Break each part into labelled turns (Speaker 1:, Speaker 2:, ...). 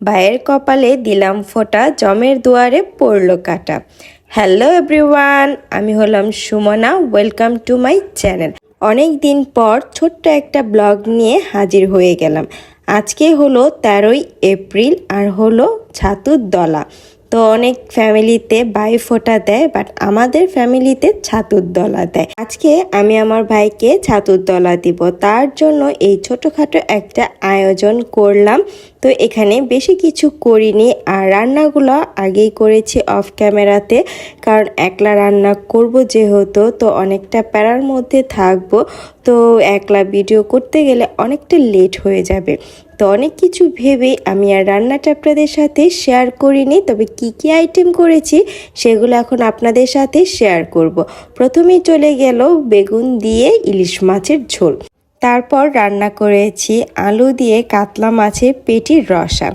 Speaker 1: ভাইয়ের কপালে দিলাম ফোঁটা, জমের দুয়ারে পড়লো কাটা। হ্যালো এভরিওয়ান, আমি হলাম Sumana. Welcome to my channel. অনেক দিন পর ছোট্ট একটা ব্লগ নিয়ে হাজির হয়ে গেলাম। আজকে হলো 13ই এপ্রিল আর হলো ছাতুর দলা। তো অনেক ফ্যামিলিতে ভাইফোঁটা দেয়, বাট আমাদের ফ্যামিলিতে ছাতুর দলা দেয়। আজকে আমি আমার ভাইকে ছাতুর দলা দিব, তার জন্য এই ছোটোখাটো একটা আয়োজন করলাম। তো এখানে বেশি কিছু করিনি, আর রান্নাগুলো আগেই করেছি অফ ক্যামেরাতে, কারণ একলা রান্না করব যেহেতু, তো অনেকটা প্যারার মধ্যে থাকবো। তো একলা ভিডিও করতে গেলে অনেকটা লেট হয়ে যাবে। তো অনেক কিছু ভেবে আমি আর রান্নাটা আপনাদের সাথে শেয়ার করিনি, তবে কি কি আইটেম করেছি সেগুলো এখন আপনাদের সাথে শেয়ার করব। প্রথমেই চলে গেল বেগুন দিয়ে ইলিশ মাছের ঝোল। তারপর রান্না করেছি আলু দিয়ে কাতলা মাছের পেটির রসা।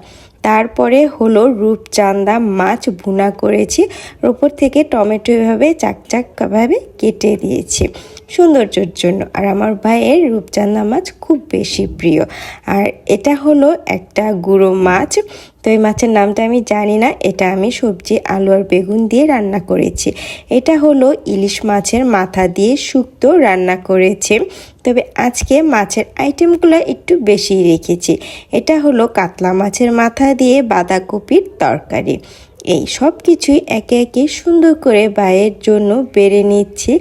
Speaker 1: তারপরে হলো রূপচাঁদা মাছ ভুনা করেছি, ওপর থেকে টমেটো এভাবে চাকচাকভাবে কেটে দিয়েছি সৌন্দর্যের জন্য। আর আমার ভাইয়ের রূপচাঁদা মাছ খুব বেশি প্রিয়। আর এটা হলো একটা গুঁড়ো মাছ, তো এই মাছের নামটা আমি জানি না। এটা আমি সবজি আলু আর বেগুন দিয়ে রান্না করেছি। এটা হলো ইলিশ মাছের মাথা দিয়ে শুক্তো রান্না করেছি, তবে আজকে মাছের আইটেমগুলো একটু বেশি রেখেছি। এটা হলো কাতলা মাছের মাথা দিয়ে বাঁধাকপির তরকারি। এই সব কিছুই একে একে সুন্দর করে ভাইয়ের জন্য বেড়ে নিচ্ছি,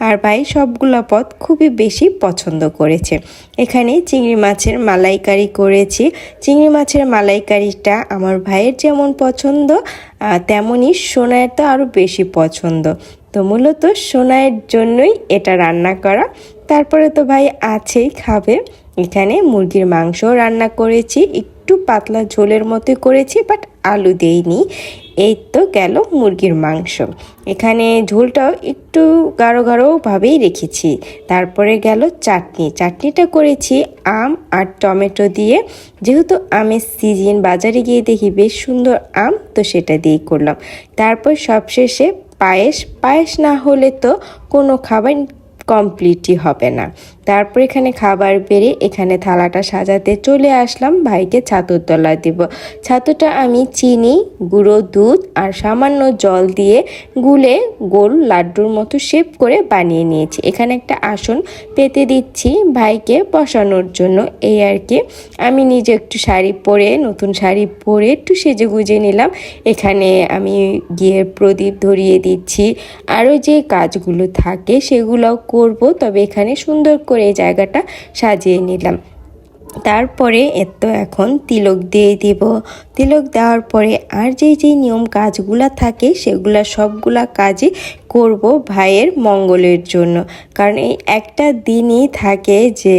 Speaker 1: আর ভাই সবগুলো পদ খুবই বেশি পছন্দ করেছে। এখানে চিংড়ি মাছের মালাইকারি করেছি। চিংড়ি মাছের মালাইকারিটা আমার ভাইয়ের যেমন পছন্দ, তেমনই সোনায়ের তো আরও বেশি পছন্দ। তো মূলত সোনায়ের জন্যই এটা রান্না করা। তারপরে তো ভাই আছেই, খাবে। এখানে মুরগির মাংস রান্না করেছি, একটু পাতলা ঝোলের মতো করেছি, বাট আলু দেইনি। এই তো গেল মুরগির মাংস। এখানে ঝোলটাও একটু গাঢ় গাঢ়ভাবেই রেখেছি। তারপরে গেল চাটনিটা করেছি আম আর টমেটো দিয়ে। যেহেতু আমের সিজন, বাজারে গিয়ে দেখি বেশ সুন্দর আম, তো সেটা দিয়েই করলাম। তারপর সবশেষে পায়েস না হলে তো কোনো খাবার কমপ্লিটই হবে না। তারপর এখানে খাবার বেড়ে এখানে থালাটা সাজাতে চলে আসলাম। ভাইকে ছাতুর দলা দিব। ছাতুটা আমি চিনি, গুঁড়ো দুধ আর সামান্য জল দিয়ে গুলে গোল লাড্ডুর মতো শেপ করে বানিয়ে নিয়েছি। এখানে একটা আসন পেতে দিচ্ছি ভাইকে বসানোর জন্য, এই আর কি। আমি নিজে একটু নতুন শাড়ি পরে একটু সেজে গুজে নিলাম। এখানে আমি গিয়ে প্রদীপ ধরিয়ে দিচ্ছি, আরও যে কাজগুলো থাকে সেগুলোও করব, তবে এখানে সুন্দর করে এই জায়গাটা সাজিয়ে নিলাম। তারপরে এখন তিলক দিয়ে দিব। তিলক দেওয়ার পরে আর যেই নিয়ম কাজগুলা থাকে সেগুলা সবগুলা কাজই করব ভাইয়ের মঙ্গলের জন্য, কারণ এই একটা দিনই থাকে যে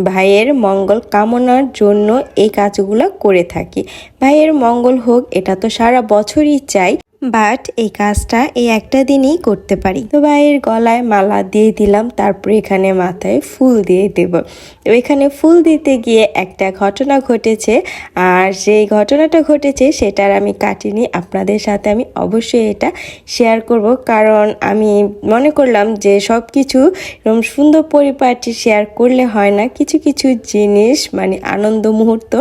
Speaker 1: ভাইয়ের মঙ্গল কামনার জন্য এই কাজগুলা করে থাকি। ভাইয়ের মঙ্গল হোক, এটা তো সারা বছরই চাই, বাট এই কাজটা এই একটা দিনই করতে পারি। তো ভাইয়ের গলায় মালা দিয়ে দিলাম, তারপরে এখানে মাথায় ফুল দিয়ে দেব। তো এখানে ফুল দিতে গিয়ে একটা ঘটনা ঘটেছে, আর সেই ঘটনাটা ঘটেছে সেটার আমি কাটিনি, আপনাদের সাথে আমি অবশ্যই এটা শেয়ার করব, কারণ আমি মনে করলাম যে সব কিছু এরকম সুন্দর পরিপাটি শেয়ার করলে হয় না, কিছু কিছু জিনিস মানে আনন্দ মুহূর্ত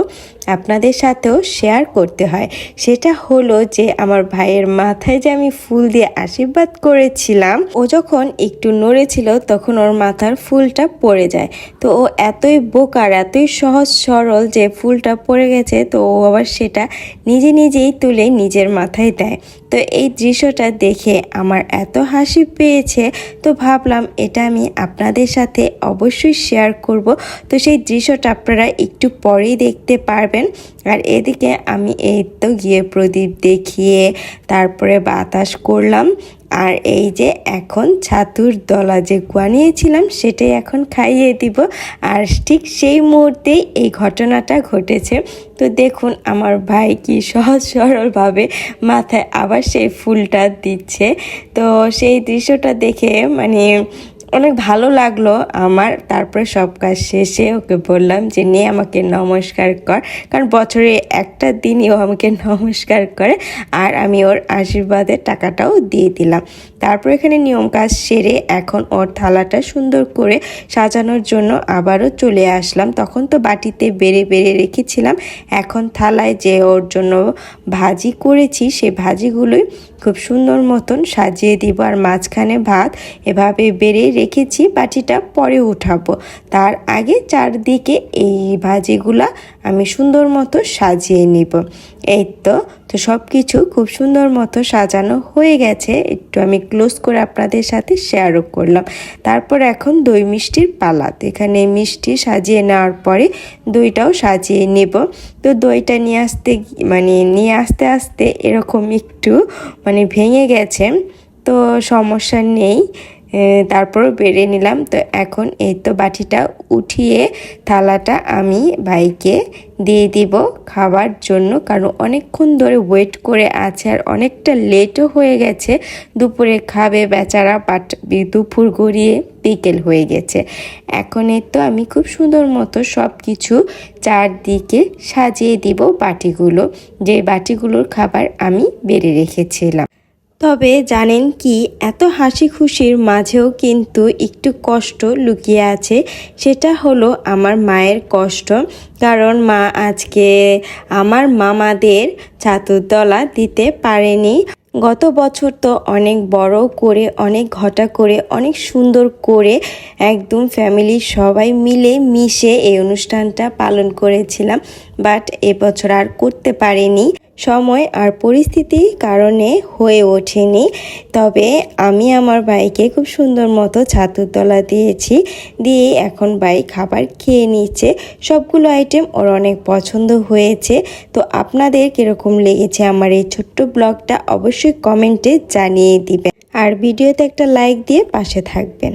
Speaker 1: আপনাদের সাথেও শেয়ার করতে হয়। সেটা হলো যে আমার ভাইয়ের মাথায় যে আমি ফুল দিয়ে আশীর্বাদ করেছিলাম, ও যখন একটু নড়েছিল তখন ওর মাথার ফুলটা পড়ে যায়। তো ও এতই বোকার, এতই সহজ সরল যে ফুলটা পড়ে গেছে, তো ও আবার সেটা নিজেই তুলে নিজের মাথায় দেয়। তো এই দৃশ্যটা দেখে আমার এত হাসি পেয়েছে, তো ভাবলাম এটা আমি আপনাদের সাথে অবশ্যই শেয়ার করব। তো সেই দৃশ্যটা আপনারা একটু পরেই দেখতে পারবেন। আর এদিকে আমি এই তো গিয়ে প্রদীপ দেখিয়ে তারপরে বাতাস করলাম। আর এই যে এখন ছাতুর দলা যে বানিয়েছিলাম সেটাই এখন খাইয়ে দিব। আর ঠিক সেই মুহূর্তেই এই ঘটনাটা ঘটেছে। তো দেখুন আমার ভাই কি সহজ সরলভাবে মাথায় আবার সেই ফুলটা দিচ্ছে। তো সেই দৃশ্যটা দেখে মানে অনেক ভালো লাগলো আমার। তারপরে সব কাজ শেষে ওকে বললাম যে নিয়ে আমাকে নমস্কার কর, কারণ বছরে একটা দিনই ও আমাকে নমস্কার করে, আর আমি ওর আশীর্বাদের টাকাটাও দিয়ে দিলাম। তারপর এখানে নিয়ম কাজ সেরে এখন ওর থালাটা সুন্দর করে সাজানোর জন্য আবারও চলে আসলাম। তখন তো বাটিতে বেড়ে বেড়ে রেখেছিলাম, এখন থালায় যে ওর জন্য ভাজি করেছি সেই ভাজিগুলোই খুব সুন্দর মতন সাজিয়ে দিব। আর মাঝখানে ভাত এভাবে বেড়ে রেখেছি, বাটিটা পরে উঠাবো। তার আগে চারদিকে এই ভাজিগুলা আমি সুন্দর মতো সাজিয়ে নিব। এই তো সব কিছু খুব সুন্দর মতো সাজানো হয়ে গেছে। একটু আমি ক্লোজ করে আপনাদের সাথে শেয়ারও করলাম। তারপর এখন দই মিষ্টির পালা। এখানে মিষ্টি সাজিয়ে নেওয়ার পরে দইটাও সাজিয়ে নেব। তো দইটা নিয়ে আসতে আস্তে এরকম একটু ভেঙে গেছে, তো সমস্যা নেই, তারপরও বেড়ে নিলাম। তো এখন এই তো বাটিটা উঠিয়ে থালাটা আমি ভাইকে দিয়ে দিব খাবার জন্য, কারণ অনেকক্ষণ ধরে ওয়েট করে আছে আর অনেকটা লেটও হয়ে গেছে। দুপুরে খাবে বেচারা, বাট দুপুর গড়িয়ে বিকেল হয়ে গেছে। এখন এই তো আমি খুব সুন্দর মতো সব কিছু চারদিকে সাজিয়ে দিব বাটিগুলো, যে বাটিগুলোর খাবার আমি বেড়ে রেখেছিলাম। তবে জানেন কি, এত হাসি খুশির মাঝেও কিন্তু একটু কষ্ট লুকিয়ে আছে। সেটা হলো আমার মায়ের কষ্ট, কারণ মা আজকে আমার মামাদের ছাতুতলা দিতে পারেনি। গত বছর তো অনেক বড় করে, অনেক ঘটা করে, অনেক সুন্দর করে একদম ফ্যামিলির সবাই মিলে মিশে এই অনুষ্ঠানটা পালন করেছিলাম, বাট এবছর আর করতে পারিনি, সময় আর পরিস্থিতির কারণে হয়ে ওঠেনি। তবে আমি আমার ভাইকে খুব সুন্দর মতো ছাতুর তলা দিয়েছি, দিয়ে এখন ভাই খাবার খেয়ে নিচ্ছে। সবগুলো আইটেম ওর অনেক পছন্দ হয়েছে। তো আপনাদের কীরকম লেগেছে আমার এই ছোট্ট ব্লগটা অবশ্যই কমেন্টে জানিয়ে দিবেন, আর ভিডিওতে একটা লাইক দিয়ে পাশে থাকবেন।